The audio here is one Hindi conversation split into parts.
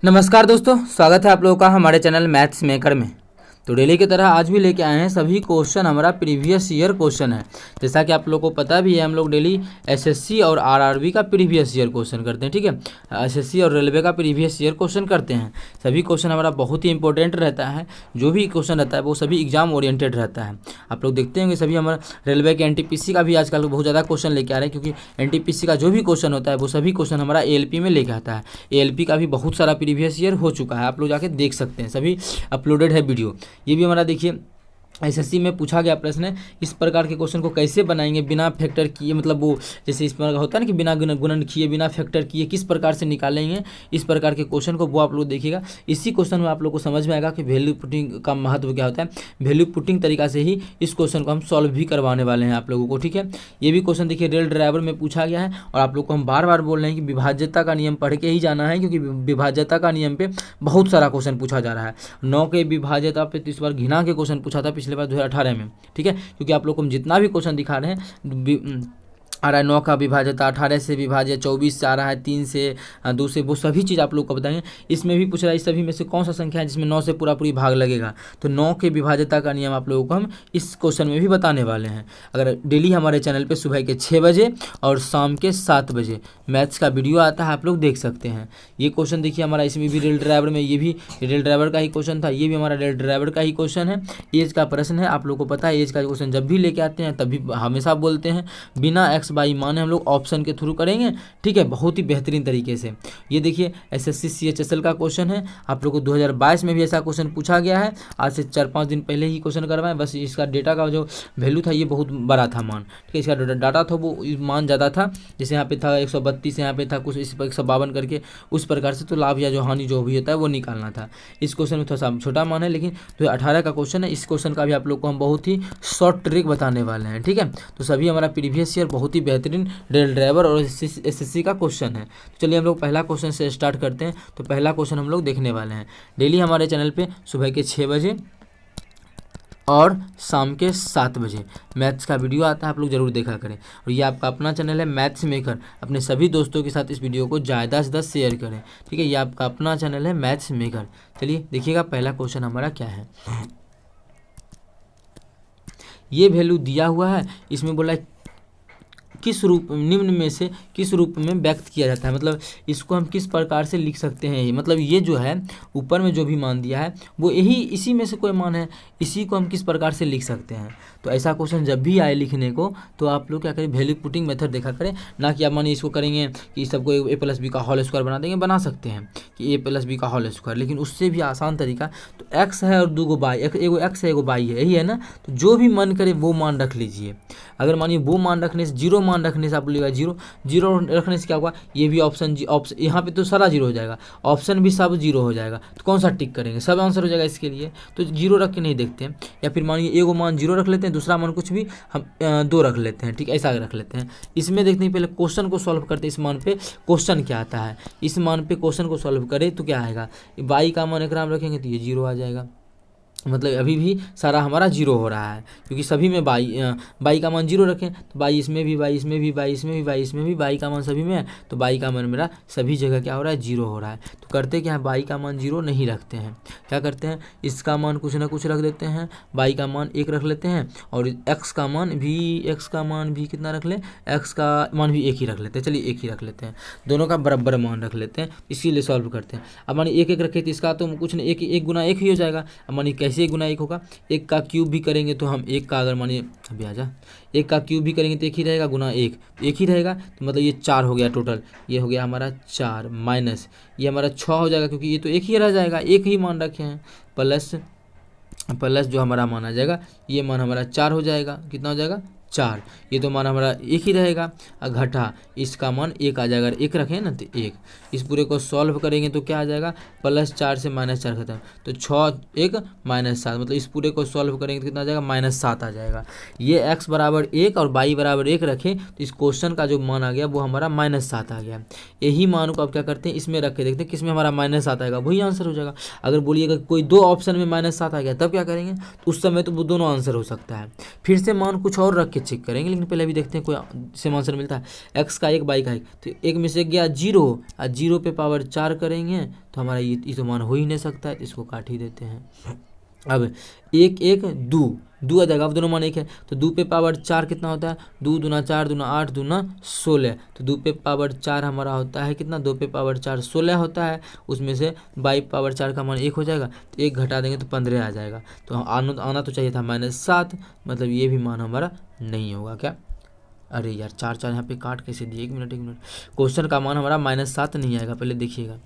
नमस्कार दोस्तों, स्वागत है आप लोगों का हमारे चैनल मैथ्स मेकर में। तो डेली की तरह आज भी लेके आए हैं सभी क्वेश्चन हमारा प्रीवियस ईयर क्वेश्चन है। जैसा कि आप लोगों को पता भी है, हम लोग डेली एसएससी और आरआरबी का प्रीवियस ईयर क्वेश्चन करते हैं। ठीक है, एसएससी और रेलवे का प्रीवियस ईयर क्वेश्चन करते हैं। सभी क्वेश्चन हमारा बहुत ही इंपॉर्टेंट रहता है। जो भी क्वेश्चन रहता है वो सभी एग्जाम ओरिएंटेड रहता है। आप लोग देखते होंगे सभी हमारा रेलवे के एनटीपीसी का भी आजकल बहुत ज़्यादा क्वेश्चन लेके आ रहे हैं, क्योंकि एनटीपीसी का जो भी क्वेश्चन होता है वो सभी क्वेश्चन हमारा एएलपी में लेके आता है। एएलपी का भी बहुत सारा प्रीवियस ईयर हो चुका है, आप लोग जाके देख सकते हैं, सभी अपलोडेड है वीडियो। ये भी हमारा देखिए एसएससी में पूछा गया प्रश्न है, इस प्रकार के क्वेश्चन को कैसे बनाएंगे बिना फैक्टर किए, मतलब वो जैसे इस प्रकार होता है ना कि बिना गुणन किए बिना फैक्टर किए किस प्रकार से निकालेंगे, इस प्रकार के क्वेश्चन को वो आप लोग देखिएगा। इसी क्वेश्चन में आप लोग को समझ में आएगा कि वैल्यू पुटिंग का महत्व क्या होता है। वैल्यू पुटिंग तरीका से ही इस क्वेश्चन को हम सॉल्व भी करवाने वाले हैं आप लोगों को। ठीक है, ये भी क्वेश्चन देखिए रेल ड्राइवर में पूछा गया है, और आप लोग को हम बार बार बोल रहे हैं कि विभाज्यता का नियम पढ़ के ही जाना है, क्योंकि विभाज्यता का नियम पे बहुत सारा क्वेश्चन पूछा जा रहा है। 9 के विभाज्यता पे इस बार घिना के क्वेश्चन पूछा था पिछले बार 2018 में। ठीक है, क्योंकि आप लोग को हम जितना भी क्वेश्चन दिखा रहे हैं आ रहा है 9 का विभाज्यता, 18 से विभाज्य, 24 से आ रहा है, 3 से 2 से, वो सभी चीज़ आप लोग को बताएंगे। इसमें भी पूछ रहा है इस सभी में से कौन सा संख्या है जिसमें 9 से पूरी भाग लगेगा। तो 9 के विभाज्यता का नियम आप लोगों को हम इस क्वेश्चन में भी बताने वाले हैं। अगर डेली हमारे चैनल पे सुबह के 6 बजे और शाम के 7 बजे मैथ्स का वीडियो आता है, आप लोग देख सकते हैं। ये क्वेश्चन देखिए हमारा, इसमें भी रेल ड्राइवर में, ये भी रेल ड्राइवर का ही क्वेश्चन था, ये भी हमारा रेल ड्राइवर का ही क्वेश्चन है। एज का प्रश्न है, आप लोग को पता है एज का क्वेश्चन जब भी लेके आते हैं तभी हमेशा बोलते हैं बिना एक्स बाई माने हम लोग ऑप्शन के थ्रू करेंगे। ठीक है, बहुत ही बेहतरीन तरीके से। ये देखिए एसएससी सीएचएसएल का क्वेश्चन है, आप लोग को 2022 में भी ऐसा क्वेश्चन पूछा गया है। आज से 4-5 दिन पहले ही क्वेश्चन करवाए, बस इसका डेटा का जो वैल्यू था ये बहुत बड़ा था मान। ठीक है, इसका डाटा था वो मान ज़्यादा था, जैसे यहाँ पे था 132, यहाँ पे था कुछ इस 152 करके, उस प्रकार से तो लाभ या जो हानि जो भी होता है वो निकालना था। इस क्वेश्चन में थोड़ा सा छोटा मान है, लेकिन 2018 का क्वेश्चन है। इस क्वेश्चन का भी आप लोग को हम बहुत ही शॉर्ट ट्रिक बताने वाले हैं। ठीक है, तो सभी हमारा प्रीवियस ईयर बहुत ही बेहतरीन रेल ड्राइवर और एसएससी का क्वेश्चन है। तो चलिए हम लोग पहला क्वेश्चन से स्टार्ट करते हैं। तो पहला क्वेश्चन हम लोग देखने वाले हैं डेली हमारे चैनल पे सुबह के 6 बजे और शाम के 7 बजे मैथ्स का वीडियो आता है, आप लोग जरूर देखा करें। और ये आपका अपना चैनल है मैथ्स मेकर, अपने सभी दोस्तों के साथ इस वीडियो को ज़्यादा से ज़्यादा शेयर करें। ठीक है, ये आपका अपना चैनल है मैथ्स मेकर। चलिए देखिएगा पहला क्वेश्चन हमारा क्या है। ये वैल्यू दिया हुआ है, इसमें बोला है किस रूप निम्न में से किस रूप में व्यक्त किया जाता है, मतलब इसको हम किस प्रकार से लिख सकते हैं। मतलब ये जो है ऊपर में जो भी मान दिया है वो यही इसी में से कोई मान है, इसी को हम किस प्रकार से लिख सकते हैं। तो ऐसा क्वेश्चन जब भी आए लिखने को तो आप लोग क्या करें, वैल्यू पुटिंग मेथड देखा करें, ना कि आप मानिए इसको करेंगे कि इस सबको ए प्लस बी का होल स्क्वायर बना देंगे। बना सकते हैं कि ए प्लस बी का होल स्क्वायर, लेकिन उससे भी आसान तरीका, तो एक्स है और 2 बाई, एगो एक्स है एगो बाई है, यही है ना। तो जो भी मन करे वो मान रख लीजिए। अगर मानिए वो मान रखने से, जीरो मान रखने से आप बोलिएगा जीरो रखने से क्या होगा, ये भी ऑप्शन यहाँ पे तो सारा जीरो हो जाएगा, ऑप्शन भी सब जीरो हो जाएगा। तो कौन सा टिक करेंगे, सब आंसर हो जाएगा इसके लिए। तो जीरो रख के नहीं देखते हैं, या फिर मानिए एगो मान जीरो रख लेते हैं, दूसरा मान कुछ भी हम 2 रख लेते हैं। ठीक, ऐसा रख लेते हैं। इसमें देखते हैं पहले क्वेश्चन को सॉल्व करते हैं, इस मान पे क्वेश्चन क्या आता है। इस मान पे क्वेश्चन को सॉल्व करें तो क्या आएगा, बाई का मान एक रखेंगे तो ये जीरो आ जाएगा। मतलब अभी भी सारा हमारा जीरो हो रहा है, क्योंकि सभी में बाई का मान जीरो रखें तो बाई इसमें भी, बाई इसमें भी, बाई इसमें भी, बाई इसमें भी, बाई का मान सभी में है, तो बाई का मान मेरा सभी जगह क्या हो रहा है, जीरो हो रहा है। तो करते क्या है, बाई का मान जीरो नहीं रखते हैं, क्या करते हैं इसका मान कुछ ना कुछ रख देते हैं, बाई का मान 1 रख लेते हैं, और एक्स का मान भी कितना रख लें, एक्स का मान भी 1 ही रख लेते हैं। चलिए 1 ही रख लेते हैं, दोनों का बराबर मान रख लेते हैं, इसीलिए सॉल्व करते हैं। अब मानिए 1 रखे तो इसका तो कुछ नहीं, 1 गुना 1 ही हो जाएगा। अब मानिए कैसे 1 गुना 1 होगा, 1 का क्यूब भी करेंगे तो हम 1 का, अगर मानिए अभी आ जा 1 का क्यूब भी करेंगे तो 1 ही रहेगा, गुना 1 ही रहेगा, तो मतलब ये 4 हो गया टोटल। ये हो गया हमारा 4 माइनस ये हमारा 6 हो जाएगा, क्योंकि ये तो 1 ही रह जाएगा, 1 ही मान रखे हैं, प्लस जो हमारा मान आ जाएगा, ये मान हमारा 4 हो जाएगा। कितना हो जाएगा, 4। ये तो मान हमारा 1 ही रहेगा, घटा इसका मान 1 आ जाएगा। अगर 1 रखें ना तो 1, इस पूरे को सॉल्व करेंगे तो क्या आ जाएगा, +4 से -4 खत्म, तो 6 1 -7, मतलब इस पूरे को सॉल्व करेंगे तो कितना आ जाएगा, -7 आ जाएगा। ये x बराबर 1 और y बराबर 1 रखें तो इस क्वेश्चन का जो मान आ गया वो हमारा -7 आ गया। यही मान को अब क्या करते हैं, इसमें रख के देखते हैं किसमें हमारा -7 आएगा, वही आंसर हो जाएगा। अगर बोलिएगा कोई 2 ऑप्शन में -7 आ गया तब क्या करेंगे, तो उस समय तो वो दोनों आंसर हो सकता है। फिर से मान कुछ और रख के चेक करेंगे, लेकिन पहले अभी देखते हैं कोई सेम आंसर मिलता है। एक्स का 1 बाई का 1, तो 1 में से गया 0 और 0 पे पावर 4 करेंगे तो हमारा ये तो मान हो ही नहीं सकता है, तो इसको काट ही देते हैं। अब 1 1 2 आ जाएगा, अब दोनों मान 1 है तो 2 पे पावर 4 कितना होता है, 2 दूना 4 दूना 8 दूना 16, तो 2 पे पावर 4 हमारा होता है कितना, 2 पे पावर 4 16 होता है, उसमें से बाई पावर 4 का मान 1 हो जाएगा, तो 1 घटा देंगे तो 15 आ जाएगा। तो आना तो चाहिए था -7, मतलब ये भी मान हमारा नहीं होगा क्या। अरे यार 4 4 यहाँ पे काट कैसे दिए, 1 मिनट क्वेश्चन का मान हमारा -7 नहीं आएगा, पहले देखिएगा,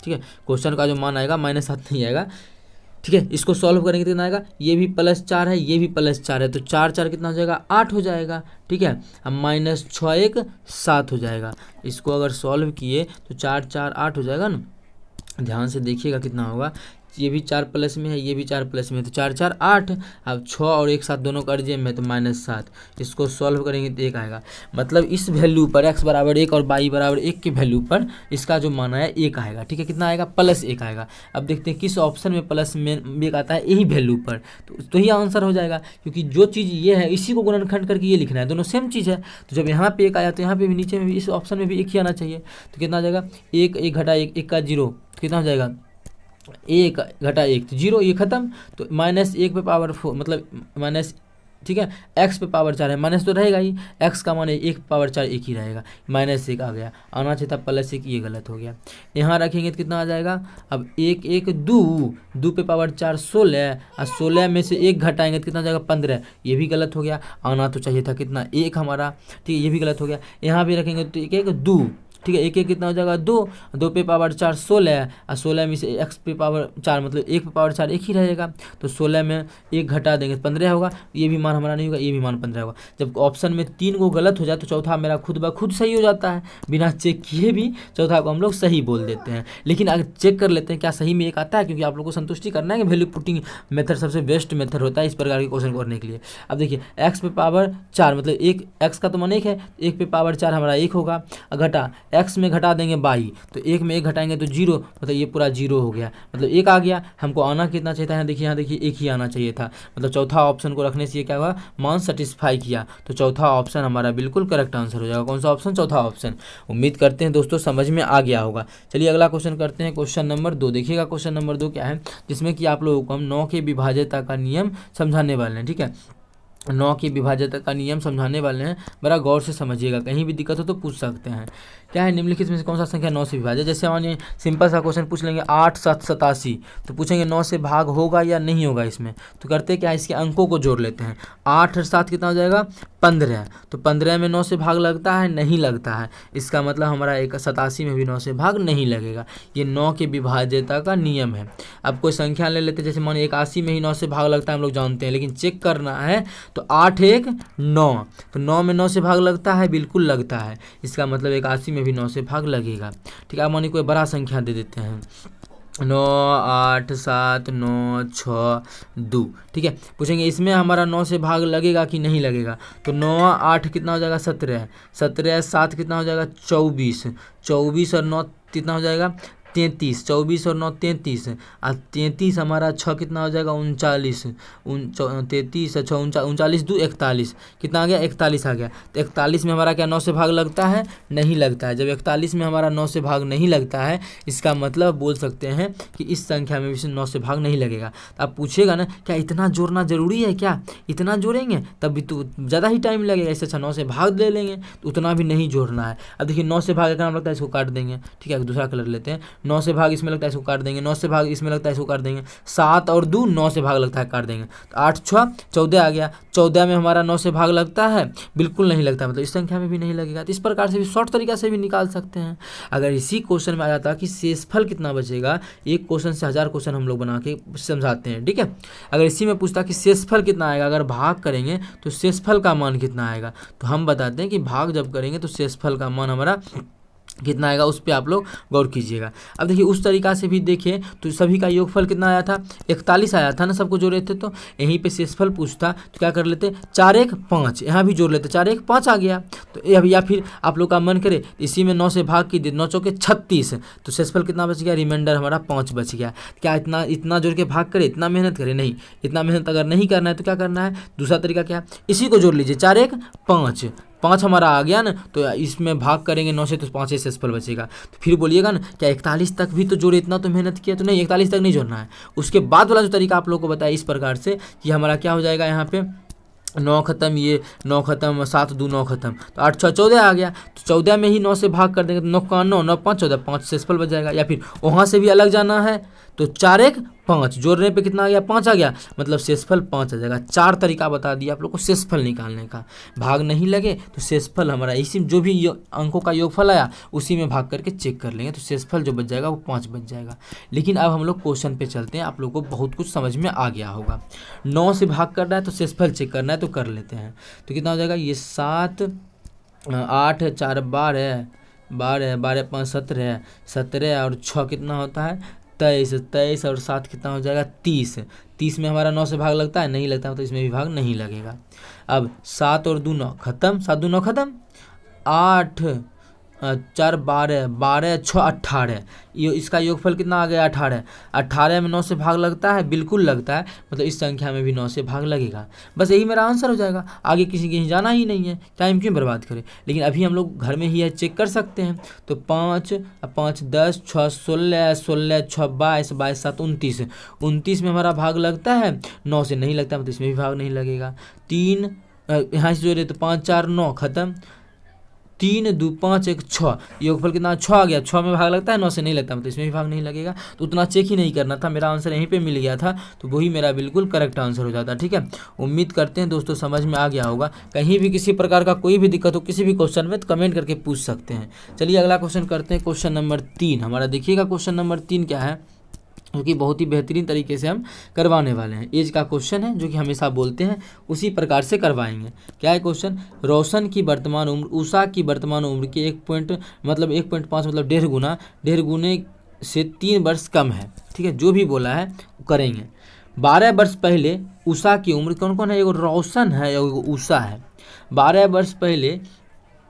ठीक है। क्वेश्चन का जो मान आएगा -7 नहीं आएगा, ठीक है। इसको सॉल्व करेंगे तो कितना आएगा, ये भी +4 है, ये भी +4 है, तो 4 4 कितना हो जाएगा, 8 हो जाएगा, ठीक है। अब -6 1 7 हो जाएगा। इसको अगर सॉल्व किए तो 4 4 8 हो जाएगा ना, ध्यान से देखिएगा कितना होगा, ये भी 4 प्लस में है, ये भी 4 प्लस में है, तो 4 4 8, अब 6 और 1 7 दोनों कर दिए में, तो -7। इसको सॉल्व करेंगे तो 1 आएगा, मतलब इस वैल्यू पर x बराबर 1 और y बराबर 1 के वैल्यू पर इसका जो मान है 1 आएगा, ठीक है। कितना आएगा, +1 आएगा। अब देखते हैं किस ऑप्शन में प्लस में 1 आता है, यही वैल्यू पर, तो ही आंसर हो जाएगा, क्योंकि जो चीज़ ये है इसी को गुणनखंड करके ये लिखना है, दोनों सेम चीज़ है। तो जब यहाँ पे 1 आया तो यहाँ पे भी नीचे में भी इस ऑप्शन में भी 1 ही आना चाहिए, तो कितना आ जाएगा, 1 1 घटा 1 1 का 0, कितना हो जाएगा, 1 घटा 1 तो 0, ये खत्म, तो -1 पे पावर 4 मतलब माइनस, ठीक है। x पे पावर 4 है, माइनस तो रहेगा ही, x का मान 1 पावर 4 1 ही रहेगा, -1 आ गया, आना चाहिए था +1, ये गलत हो गया। यहाँ रखेंगे तो कितना आ जाएगा, अब 1 1 2 पे पावर 4 16, और 16 में से 1 घटाएंगे तो कितना हो जाएगा 15, ये भी गलत हो गया। आना तो चाहिए था कितना, 1 हमारा, ठीक है, ये भी गलत हो गया। यहाँ भी रखेंगे तो 1 1 2, ठीक है, 1 1 कितना हो जाएगा 2 पे पावर 4 16, और 16 में से x पे पावर 4 मतलब 1 पे पावर 4 1 ही रहेगा, तो 16 में 1 घटा देंगे 15 होगा, ये भी मान हमारा नहीं होगा, ये भी मान 15 होगा। जब ऑप्शन में 3 को गलत हो जाए तो चौथा मेरा खुद ब खुद सही हो जाता है, बिना चेक किए भी चौथा को हम लोग सही बोल देते हैं। लेकिन अगर चेक कर लेते हैं क्या सही में 1 आता है, क्योंकि आप लोग को संतुष्टि करना है कि वैल्यू पुटिंग मेथड सबसे बेस्ट मेथड होता है इस प्रकार के क्वेश्चन करने के लिए। अब देखिए x पे पावर 4 मतलब 1, x का तो मान 1 है, 1 पे पावर 4 हमारा 1 होगा, घटा x में घटा देंगे 22, तो 1 में 1 घटाएंगे तो 0, मतलब ये पूरा 0 हो गया, मतलब 1 आ गया। हमको आना कितना चाहिए था, यहाँ देखिए 1 ही आना चाहिए था, मतलब चौथा ऑप्शन को रखने से ये क्या हुआ, मान सेटिस्फाई किया, तो चौथा ऑप्शन हमारा बिल्कुल करेक्ट आंसर हो जाएगा। कौन सा ऑप्शन, चौथा ऑप्शन। उम्मीद करते हैं दोस्तों समझ में आ गया होगा। चलिए अगला क्वेश्चन करते हैं, क्वेश्चन नंबर 2। देखिएगा क्वेश्चन नंबर 2 क्या है, जिसमें कि आप लोगों को हम 9 के विभाज्यता का नियम समझाने वाले हैं, ठीक है। 9 की विभाज्यता का नियम समझाने वाले हैं, बड़ा गौर से समझिएगा, कहीं भी दिक्कत हो तो पूछ सकते हैं। क्या है, निम्नलिखित में से कौन सा संख्या 9 से विभाज्य। जैसे हमारे सिंपल सा क्वेश्चन पूछ लेंगे 8 7 87, तो पूछेंगे 9 से भाग होगा या नहीं होगा इसमें, तो करते क्या है, इसके अंकों को जोड़ लेते हैं। 8 और 7 कितना हो जाएगा 15, तो 15 में 9 से भाग लगता है, नहीं लगता है, इसका मतलब हमारा 87 में भी 9 से भाग नहीं लगेगा। ये 9 के विभाज्यता का नियम है। अब कोई संख्या ले लेते हैं, जैसे मानिए 81 में ही 9 से भाग लगता है, हम लोग जानते हैं, लेकिन चेक करना है तो 8 1 9, तो 9 में 9 से भाग लगता है, बिल्कुल लगता है, इसका मतलब 81 में भी 9 से भाग लगेगा, ठीक है। अब मानिए कोई बड़ा संख्या दे देते हैं, 9 8 7 9 6 2, ठीक है। पूछेंगे इसमें हमारा 9 से भाग लगेगा कि नहीं लगेगा, तो 9 8 कितना हो जाएगा 17, 17 7 कितना हो जाएगा 24, 24 और 9 कितना हो जाएगा 33, 24 और 9 33, और 33 हमारा 6 कितना हो जाएगा 39, 33 6 39 2 41, कितना आ गया 41 आ गया। तो 41 में हमारा क्या 9 से भाग लगता है, नहीं लगता है। जब 41 में हमारा 9 से भाग नहीं लगता है, इसका मतलब बोल सकते हैं कि इस संख्या में भी 9 से भाग नहीं लगेगा। तो आप पूछेगा ना क्या इतना जोड़ना जरूरी है, क्या इतना जोड़ेंगे तब भी तो ज़्यादा ही टाइम लगेगा, इससे अच्छा 9 से भाग ले लेंगे, तो उतना भी नहीं जोड़ना है। अब देखिए 9 से भाग का नाम लगता है, इसको काट देंगे, ठीक है। दूसरा कलर लेते हैं, 9 से भाग इसमें लगता है, इसको काट देंगे, 9 से भाग इसमें लगता है, इसको काट देंगे, 7 और 2 9 से भाग लगता है, काट देंगे, तो 8 6 14 आ गया। 14 में हमारा 9 से भाग लगता है, बिल्कुल नहीं लगता, मतलब इस संख्या में भी नहीं लगेगा। तो इस प्रकार से भी शॉर्ट तरीका से भी निकाल सकते हैं। अगर इसी क्वेश्चन में आ जाता कि शेषफल कितना बचेगा, एक क्वेश्चन से 1000 क्वेश्चन हम लोग बना के समझाते हैं, ठीक है। अगर इसी में पूछता कि शेषफल कितना आएगा, अगर भाग करेंगे तो शेषफल का मान कितना आएगा, तो हम बताते हैं कि भाग जब करेंगे तो शेषफल का मान हमारा कितना आएगा उस पर आप लोग गौर कीजिएगा। अब देखिए उस तरीका से भी देखें तो सभी का योगफल कितना आया था, 41 आया था ना, सबको जोड़े थे। तो यहीं पे शेषफल पूछता तो क्या कर लेते, 4 1 5, यहाँ भी जोड़ लेते, 4 1 5 आ गया। तो अब या फिर आप लोग का मन करे इसी में 9 से भाग कीजिए, 9 चौके 36, तो शेषफल कितना बच गया, रिमाइंडर हमारा 5 बच गया। क्या इतना जोड़ के भाग करे, इतना मेहनत करे, नहीं। इतना मेहनत अगर नहीं करना है तो क्या करना है, दूसरा तरीका क्या है, इसी को जोड़ लीजिए, 4 1 5, 5 हमारा आ गया ना, तो इसमें भाग करेंगे 9 से तो 5 से शेषफल बचेगा। तो फिर बोलिएगा ना क्या 41 तक भी तो जोड़े, इतना तो मेहनत किया, तो नहीं 41 तक नहीं जोड़ना है। उसके बाद वाला जो तरीका आप लोग को बताया इस प्रकार से कि हमारा क्या हो जाएगा, यहाँ पे 9 खत्म, ये 9 खत्म, 7 2 9 खत्म, तो 8 6 14 आ गया। तो 14 में ही 9 से भाग कर देंगे तो 9 का 9 9 5 14, 5 शेषफल बच जाएगा। या फिर वहाँ से भी अलग जाना है तो 4 1 5 जोड़ने पे कितना आ गया, 5 आ गया, मतलब शेषफल 5 आ जाएगा। 4 तरीका बता दिया आप लोग को शेषफल निकालने का। भाग नहीं लगे तो शेषफल हमारा इसी जो भी अंकों का योगफल आया उसी में भाग करके चेक कर लेंगे, तो शेषफल जो बच जाएगा वो 5 बच जाएगा। लेकिन अब हम लोग क्वेश्चन पे चलते हैं, आप लोग को बहुत कुछ समझ में आ गया होगा। 9 से भाग करना है तो शेषफल चेक करना है, तो कर लेते हैं। तो कितना हो जाएगा, ये 7 8 4 12 12 12 5 17 17 और 6 कितना होता है 23 23 और 7 कितना हो जाएगा 30 30 में हमारा 9 से भाग लगता है, नहीं लगता, तो इसमें भी भाग नहीं लगेगा। अब 7 और 2 9 खत्म, 7 2 9 खत्म, 8 4 12 12 6 18, ये इसका योगफल कितना आ गया 18। 18 में 9 से भाग लगता है, बिल्कुल लगता है, मतलब इस संख्या में भी 9 से भाग लगेगा। बस यही मेरा आंसर हो जाएगा, आगे किसी कहीं जाना ही नहीं है, टाइम क्यों बर्बाद करें। लेकिन अभी हम लोग घर में ही है, चेक कर सकते हैं। तो 5 5 10 6 16 16 6 22 22 7 29, 29 में हमारा भाग लगता है, 9 से नहीं लगता, मतलब इसमें भी भाग नहीं लगेगा। 3 यहाँ से जोड़े तो 5 4 9 खत्म, 3 2 5 1 6, योगफल कितना 6 आ गया, 6 में भाग लगता है, 9 से नहीं लगता, मतलब इसमें भी भाग नहीं लगेगा। तो उतना चेक ही नहीं करना था, मेरा आंसर यहीं पे मिल गया था, तो वही मेरा बिल्कुल करेक्ट आंसर हो जाता। ठीक है, उम्मीद करते हैं दोस्तों समझ में आ गया होगा। कहीं भी किसी प्रकार का कोई भी दिक्कत हो किसी भी क्वेश्चन में तो कमेंट करके पूछ सकते हैं। चलिए अगला क्वेश्चन करते हैं, क्वेश्चन नंबर 3 हमारा। देखिएगा क्वेश्चन नंबर 3 क्या है, क्योंकि बहुत ही बेहतरीन तरीके से हम करवाने वाले हैं। एज का क्वेश्चन है जो कि हमेशा बोलते हैं उसी प्रकार से करवाएंगे। क्या है क्वेश्चन, रोशन की वर्तमान उम्र उषा की वर्तमान उम्र के 1.5 मतलब 1.5 गुने से 3 वर्ष कम है। ठीक है, जो भी बोला है करेंगे। 12 वर्ष पहले उषा की उम्र, कौन कौन है, एगो रोशन है एगो उषा है। 12 वर्ष पहले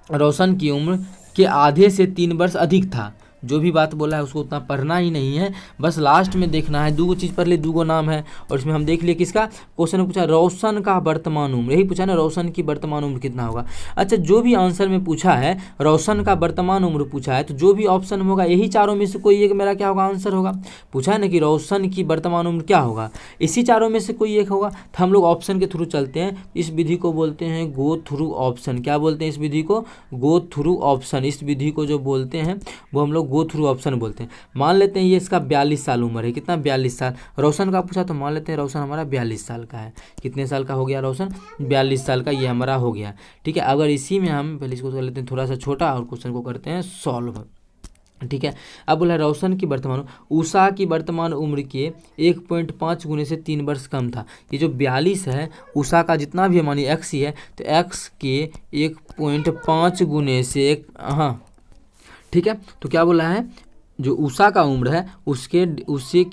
रोशन की उम्र के आधे से 3 वर्ष अधिक था। जो भी बात बोला है उसको उतना पढ़ना ही नहीं है, बस लास्ट में देखना है। 2 चीज़ पढ़ ले, 2 नाम है और इसमें हम देख लिए किसका क्वेश्चन में पूछा, रोशन का वर्तमान उम्र, यही पूछा ना, रोशन की वर्तमान उम्र कितना होगा। अच्छा, जो भी आंसर में पूछा है रोशन का वर्तमान उम्र पूछा है, तो जो भी ऑप्शन होगा यही चारों में से कोई एक मेरा क्या होगा आंसर होगा। पूछा है ना कि रोशन की वर्तमान उम्र क्या होगा, इसी चारों में से कोई एक होगा। तो हम लोग ऑप्शन के थ्रू चलते हैं। इस विधि को बोलते हैं गो थ्रू ऑप्शन। क्या बोलते हैं इस विधि को, गो थ्रू ऑप्शन। इस विधि को जो बोलते हैं वो हम लोग गो थ्रू ऑप्शन बोलते हैं। मान लेते हैं ये इसका 42 साल उम्र है, कितना 42 साल। रोशन का पूछा तो मान लेते हैं रोशन हमारा 42 साल का है। कितने साल का हो गया रोशन, 42 साल का ये हमारा हो गया। ठीक है, अगर इसी में हम पहले इसको कर लेते हैं थोड़ा सा छोटा और क्वेश्चन को करते हैं सॉल्व। ठीक है, अब बोला रोशन की वर्तमान उषा की वर्तमान उम्र के 1.5 गुने से 3 वर्ष कम था। ये जो 42 है उषा का जितना भी मानिए एक्स ही है, तो एक्स के 1.5 गुने से हाँ ठीक है, तो क्या बोला है, जो उषा का उम्र है उषा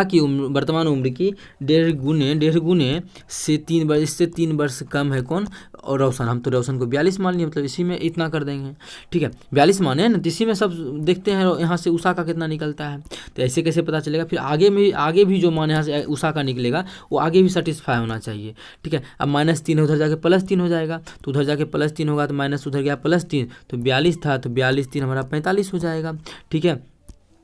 की उम्र वर्तमान उम्र की 1.5 गुने से 3 वर्ष, इससे 3 वर्ष कम है कौन, और रोशन। हम तो रोशन को 42 मान लिए, मतलब इसी में इतना कर देंगे। ठीक है, 42 माने ना, तो इसी में सब देखते हैं यहाँ से उषा का कितना निकलता है, तो ऐसे कैसे पता चलेगा। फिर आगे भी जो मान यहाँ से उषा का निकलेगा वो आगे भी सेटिस्फाई होना चाहिए। ठीक है, अब -3 उधर जाके +3 हो जाएगा, तो उधर जाके +3 होगा तो माइनस उधर गया +3, तो 42 था तो 42 3 हमारा 45 हो जाएगा। ठीक है,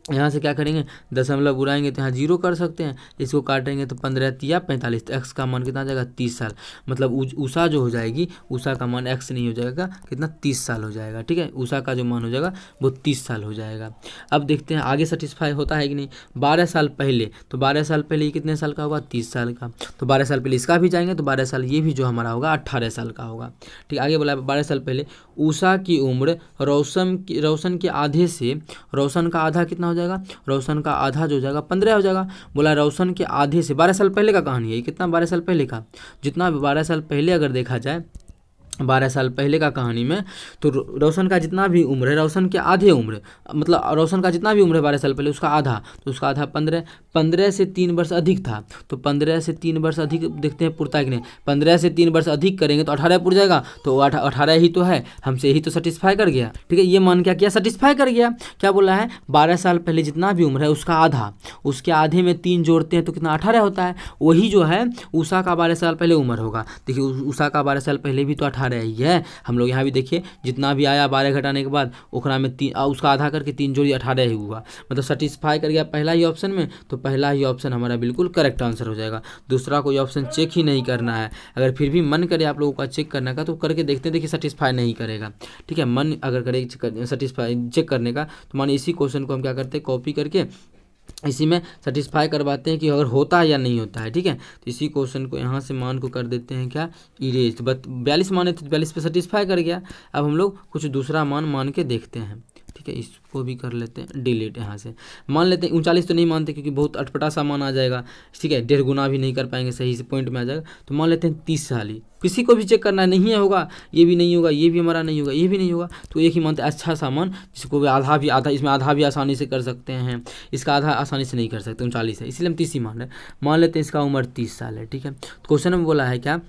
यहाँ से क्या करेंगे, दशमलव उड़ाएंगे तो यहाँ 0 कर सकते हैं, इसको काटेंगे तो 15 तिया 45, तो एक्स का मान कितना आ जाएगा 30 साल। मतलब उषा जो हो जाएगी, उषा का मान एक्स नहीं हो जाएगा, कितना 30 साल हो जाएगा। ठीक है, उषा का जो मान हो जाएगा वो 30 साल हो जाएगा। अब देखते हैं आगे सेटिस्फाई होता है कि नहीं। 12 साल पहले, तो 12 साल पहले ये कितने साल का होगा, 30 साल का, तो 12 साल पहले इसका भी जाएंगे तो 12 साल ये भी जो हमारा होगा 18 साल का होगा। ठीक, आगे बोला 12 साल पहले उषा की उम्र रोशन के आधे से, रोशन का आधा कितना हो जाएगा, रोशन का आधा जो हो जाएगा 15 हो जाएगा। बोला रोशन के आधे से, 12 साल पहले का कहानी है, कितना 12 साल पहले का, जितना 12 साल पहले अगर देखा जाए 12 साल पहले का कहानी में, तो रोशन का जितना भी उम्र है, रोशन के आधे उम्र, मतलब रोशन का जितना भी उम्र है 12 साल पहले उसका आधा, तो उसका आधा 15 से 3 वर्ष अधिक था, तो 15 से 3 वर्ष अधिक देखते हैं पुरता है कि नहीं। 15 से 3 वर्ष अधिक करेंगे तो 18 पुर जाएगा, तो 18 ही तो है, हमसे यही तो सेटिस्फाई कर गया। ठीक है, ये मान क्या किया, सेटिस्फाई कर गया। क्या बोला है, 12 साल पहले जितना भी उम्र है उसका आधा, उसके आधे में 3 जोड़ते हैं तो कितना 18 होता है, वही जो है उषा का 12 साल पहले उम्र होगा। देखिए उषा का 12 साल पहले भी तो 18 ही है। हम लोग यहाँ भी देखिए जितना भी आया 12 घटाने के बाद ओकरा में उसका आधा करके 3 जोड़ी 18 ही हुआ, मतलब सेटिस्फाई कर गया पहला ही ऑप्शन में, तो पहला ही ऑप्शन हमारा बिल्कुल करेक्ट आंसर हो जाएगा। दूसरा कोई ऑप्शन चेक ही नहीं करना है। अगर फिर भी मन करे आप लोगों का चेक करने का तो करके देखते, देखिए सेटिस्फाई नहीं करेगा। ठीक है, मन अगर करे सेटिस्फाई चेक करने का, तो मानिए इसी क्वेश्चन को हम क्या करते हैं, कॉपी करके इसी में सेटिस्फाई करवाते हैं कि अगर होता है या नहीं होता है। ठीक है, तो इसी क्वेश्चन को यहाँ से मान को कर देते हैं क्या, इरेज। 42 माने थे, 42 पे सेटिस्फाई कर गया। अब हम लोग कुछ दूसरा मान के देखते हैं। ठीक है, इसको भी कर लेते हैं डिलीट। यहाँ से मान लेते हैं 39 तो नहीं मानते क्योंकि बहुत अटपटा सा मान आ जाएगा। ठीक है, 1.5 गुना भी नहीं कर पाएंगे सही से पॉइंट में आ जाएगा, तो मान लेते हैं 30 साल ही। किसी को भी चेक करना नहीं होगा, ये भी नहीं होगा, ये भी हमारा नहीं होगा, ये भी नहीं होगा, तो एक ही मानते अच्छा सा मान, जिसको भी आधा इसमें आधा भी आसानी से कर सकते हैं, इसका आधा आसानी से नहीं कर सकते, 39 है, इसलिए हम 30 ही मान रहे हैं। मान लेते हैं इसका उम्र 30 साल है। ठीक है, तो क्वेश्चन में बोला है क्या,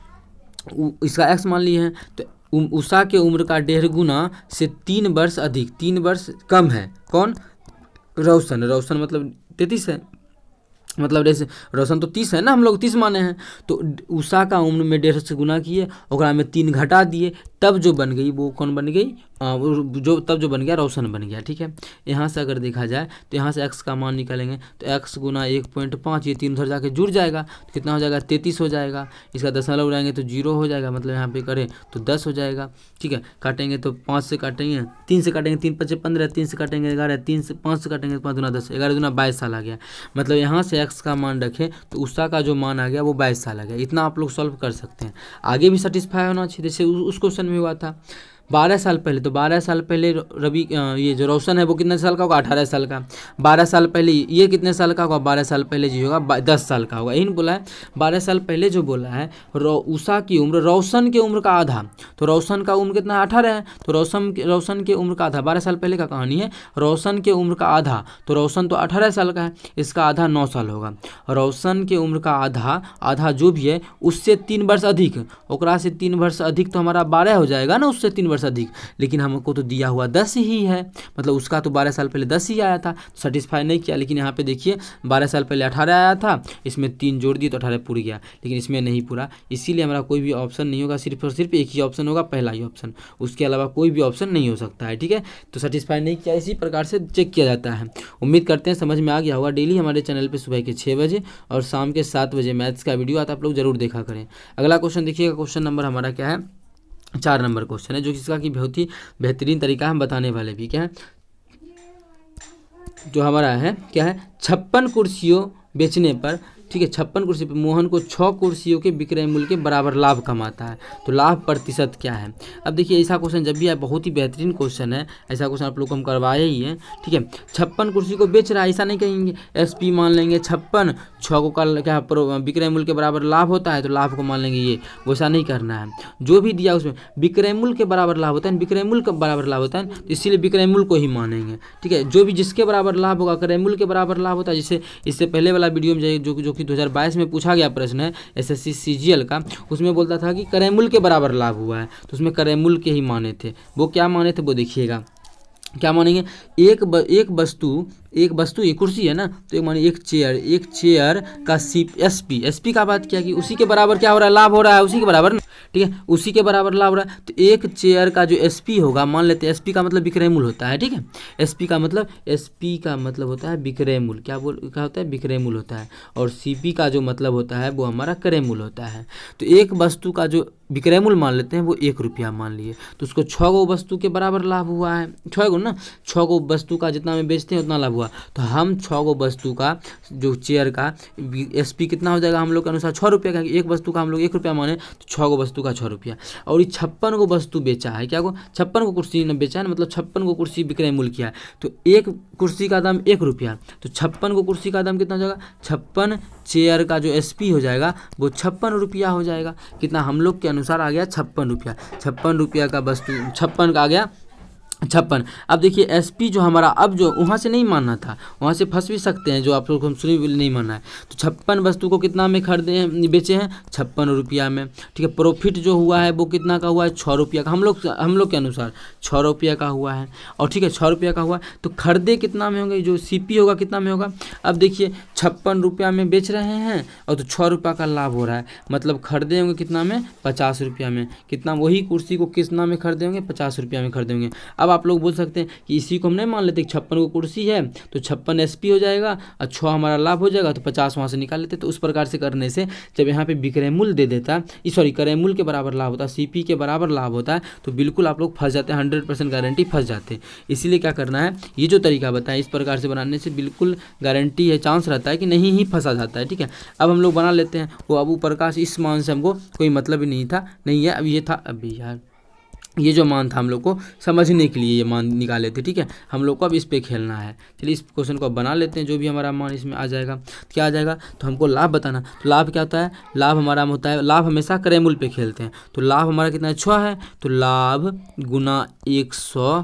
इसका एक्स मान लिए हैं, तो उषा के उम्र का 1.5 गुना से 3 वर्ष अधिक, 3 वर्ष कम है कौन, रोशन। रोशन मतलब 33 है, मतलब जैसे रोशन तो 30 है ना, हम लोग 30 माने हैं, तो उषा का उम्र में 1.5 से गुना किए, ओकरा में 3 घटा दिए, तब जो बन गई वो कौन बन गई, तब जो बन गया रोशन बन गया। ठीक है, यहाँ से अगर देखा जाए तो यहाँ से x का मान निकालेंगे तो x गुना 1.5, ये 3 उधर जाके जुड़ जाएगा, तो कितना हो जाएगा 33 हो जाएगा। इसका दशमलव उड़ाएंगे तो 0 हो जाएगा, मतलब यहाँ पे करें तो 10 हो जाएगा। ठीक है, काटेंगे तो 5 से काटेंगे, 3 से काटेंगे, 3 5 15, 3 से काटेंगे 11, 3 से 5 से काटेंगे 5 दूना 10, 11 दूना 22 साल आ गया। मतलब यहाँ से x का मान रखें तो उषा का जो मान आ गया वो 22 साल आ गया। इतना आप लोग सॉल्व कर सकते हैं। आगे भी सेटिस्फाई होना चाहिए, जैसे उस क्वेश्चन में हुआ था 12 साल पहले, तो 12 साल पहले रवि ये जो रोशन है वो कितने साल का होगा, 18 साल का। 12 साल पहले ये कितने साल का होगा, 12 साल पहले जी होगा 10 साल का होगा। यही बोला है 12 साल पहले जो बोला है उषा की उम्र रोशन के उम्र का आधा, तो रोशन का उम्र कितना 18 है, तो रोशन के उम्र का आधा, 12 साल पहले का कहानी है, रोशन के उम्र का आधा, तो रोशन तो 18 साल का है, इसका आधा 9 साल होगा। रोशन के उम्र का आधा जो भी है उससे 3 वर्ष अधिक, ओकरा से 3 वर्ष अधिक तो हमारा 12 हो जाएगा ना, उससे 3 वर्ष अधिक, लेकिन हमको तो दिया हुआ 10 ही है, मतलब उसका तो 12 साल पहले 10 ही आया था, सेटिस्फाई नहीं किया। लेकिन यहाँ पे देखिए 12 साल पहले 18 आया था, इसमें 3 जोड़ दिए तो 18 पूर गया, लेकिन इसमें नहीं पूरा, इसीलिए हमारा कोई भी ऑप्शन नहीं होगा, सिर्फ और सिर्फ एक ही ऑप्शन होगा, पहला ही ऑप्शन, उसके अलावा कोई भी ऑप्शन नहीं हो सकता है। ठीक है, तो सेटिस्फाई नहीं किया, इसी प्रकार से चेक किया जाता है। उम्मीद करते हैं समझ में आ गया होगा। डेली हमारे चैनल पर सुबह के 6 बजे और शाम के 7 बजे मैथ्स का वीडियो आता है, आप लोग जरूर देखा करें। अगला क्वेश्चन देखिएगा, क्वेश्चन नंबर हमारा क्या है, 4 नंबर क्वेश्चन है, जो किसका की बहुत ही बेहतरीन तरीका हम बताने वाले भी। क्या है जो हमारा है, क्या है, 56 कुर्सियों बेचने पर, ठीक है, 56 कुर्सी पर मोहन को 6 कुर्सियों के विक्रय मूल्य के बराबर लाभ कमाता है, तो लाभ प्रतिशत क्या है। अब देखिए ऐसा क्वेश्चन जब भी आए, बहुत ही बेहतरीन क्वेश्चन है, ऐसा क्वेश्चन आप लोग को हम करवाए ही हैं। ठीक है, 56 कुर्सी को बेच रहा है, ऐसा नहीं कहेंगे SP मान लेंगे 56, 6 को का क्या विक्रय मूल्य के बराबर लाभ होता है, तो लाभ को मान लेंगे ये, वैसा नहीं करना है। जो भी दिया उसमें विक्रय मूल्य के बराबर लाभ होता है, विक्रय मूल्य के बराबर लाभ होता है, तो इसीलिए विक्रय मूल्य को ही मानेंगे। ठीक है, जो भी जिसके बराबर लाभ होगा, क्रय मूल्य के बराबर लाभ होता है, जैसे इससे पहले वाला वीडियो में जो कि 2022 में पूछा गया प्रश्न है SSC CGL का, उसमें बोलता था कि क्रय मूल्य के बराबर लाभ हुआ है, तो उसमें क्रय मूल्य के ही माने थे। वो क्या माने थे वो देखिएगा, क्या मानेंगे, एक वस्तु ये कुर्सी है ना, तो एक माने एक चेयर का SP का बात किया कि उसी के बराबर क्या हो रहा है, लाभ हो रहा है, उसी के बराबर ना। ठीक है, उसी के बराबर लाभ हो रहा है, तो एक चेयर का जो SP होगा, मान लेते हैं SP का मतलब विक्रय मूल्य होता है। ठीक है, SP का मतलब होता है विक्रय मूल्य, क्या होता है, विक्रय मूल्य होता है, और CP का जो मतलब होता है वो हमारा क्रय मूल्य होता है। तो एक वस्तु का जो विक्रय मूल्य मान लेते हैं वो 1 रुपया मान लिए, तो उसको 6 गो वस्तु के बराबर लाभ हुआ है, 6 गो ना, 6 गो वस्तु का जितना में बेचते हैं उतना लाभ हुआ, तो हम 6 गो वस्तु का जो चेयर का SP कितना हो जाएगा हम लोग के अनुसार 6 रुपये का, एक वस्तु का हम लोग 1 रुपया माने, तो 6 गो वस्तु वस्तु का 6 रुपया, और ये 56 को वस्तु बेचा है, क्या को 56 को कुर्सी ने बेचा है, मतलब 56 को कुर्सी विक्रय मूल्य किया है, तो एक कुर्सी का दाम 1 रुपया, तो 56 को कुर्सी का दाम कितना हो जाएगा, 56 चेयर का जो SP हो जाएगा वो 56 रुपया हो जाएगा। कितना, हम लोग के अनुसार आ गया 56 रुपया, 56 रुपया का वस्तु 56 का आ गया 56। अब देखिए SP जो हमारा, अब जो वहाँ से नहीं मानना था, वहाँ से फंस भी सकते हैं, जो आप लोग हम सुनी नहीं मानना है, तो 56 वस्तु को कितना में खरीदे हैं, बेचे हैं 56 रुपया में, ठीक है। प्रॉफिट जो हुआ है वो कितना का हुआ है, 6 रुपया का, हम लोग के अनुसार 6 रुपया का हुआ है, और ठीक है 6 रुपया का हुआ है, तो खरीदे कितना में होंगे, जो CP होगा कितना में होगा। अब देखिए 56 रुपया में बेच रहे हैं और तो 6 रुपया का लाभ हो रहा है, मतलब खरीदे होंगे कितना में, 50 रुपया में, कितना, वही कुर्सी को कितना में खरीदे होंगे, 50 रुपया में खरीदे होंगे। अब आप लोग बोल सकते हैं कि इसी को हम नहीं मान लेते, 56 को कुर्सी है तो 56 SP हो जाएगा और 6 हमारा लाभ हो जाएगा, तो 50 वहाँ से निकाल लेते। तो उस प्रकार से करने से जब यहाँ पे विक्रय मूल्य दे देता है, सॉरी क्रय मूल्य के बराबर लाभ होता है, CP के बराबर लाभ होता है, तो बिल्कुल आप लोग फंस जाते हैं, 100% गारंटी फंस जाते हैं। इसीलिए क्या करना है, ये जो तरीका बताया इस प्रकार से बनाने से बिल्कुल गारंटी है, चांस रहता है कि नहीं ही फंसा जाता है, ठीक है। अब हम लोग बना लेते हैं। वो अबू प्रकाश, इस मान से हमको कोई मतलब ही नहीं था, नहीं है, अब ये था, अभी यार ये जो मान था हम लोग को समझने के लिए ये मान निकाले थे, ठीक है। हम लोग को अब इस पे खेलना है। चलिए इस क्वेश्चन को बना लेते हैं, जो भी हमारा मान इसमें आ जाएगा, क्या आ जाएगा, तो हमको लाभ बताना। तो लाभ क्या होता है, लाभ हमारा होता है, लाभ हमेशा क्रय मूल्य पे खेलते हैं, तो लाभ हमारा कितना है, 6 है, तो लाभ गुना 100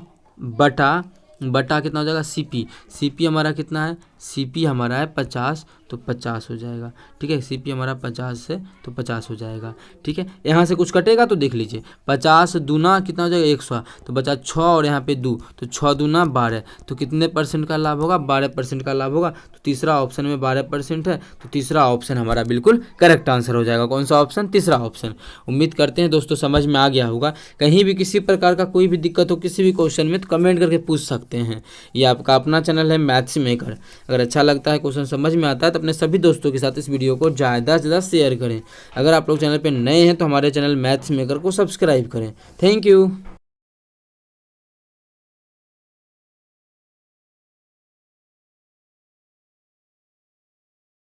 बटा कितना हो जाएगा, CP हमारा कितना है, CP हमारा है 50, तो 50 हो जाएगा, ठीक है। CP हमारा 50 से तो 50 हो जाएगा, ठीक है। यहाँ से कुछ कटेगा तो देख लीजिए, 50 दूना कितना हो जाएगा, 100, तो बचा 6 और यहाँ पे 2, तो 6 दूना 12, तो कितने % का लाभ होगा, 12% का लाभ होगा। तो तीसरा ऑप्शन में 12% है, तो तीसरा ऑप्शन हमारा बिल्कुल करेक्ट आंसर हो जाएगा। कौन सा ऑप्शन, तीसरा ऑप्शन। उम्मीद करते हैं दोस्तों समझ में आ गया होगा। कहीं भी किसी प्रकार का कोई भी दिक्कत हो किसी भी क्वेश्चन में, तो कमेंट करके पूछ सकते हैं। ये आपका अपना चैनल है मैथ्स मेकर। अगर अच्छा लगता है, क्वेश्चन समझ में आता है, तो अपने सभी दोस्तों के साथ इस वीडियो को ज़्यादा से ज़्यादा शेयर करें। अगर आप लोग चैनल पर नए हैं तो हमारे चैनल मैथ्स मेकर को सब्सक्राइब करें। Thank you.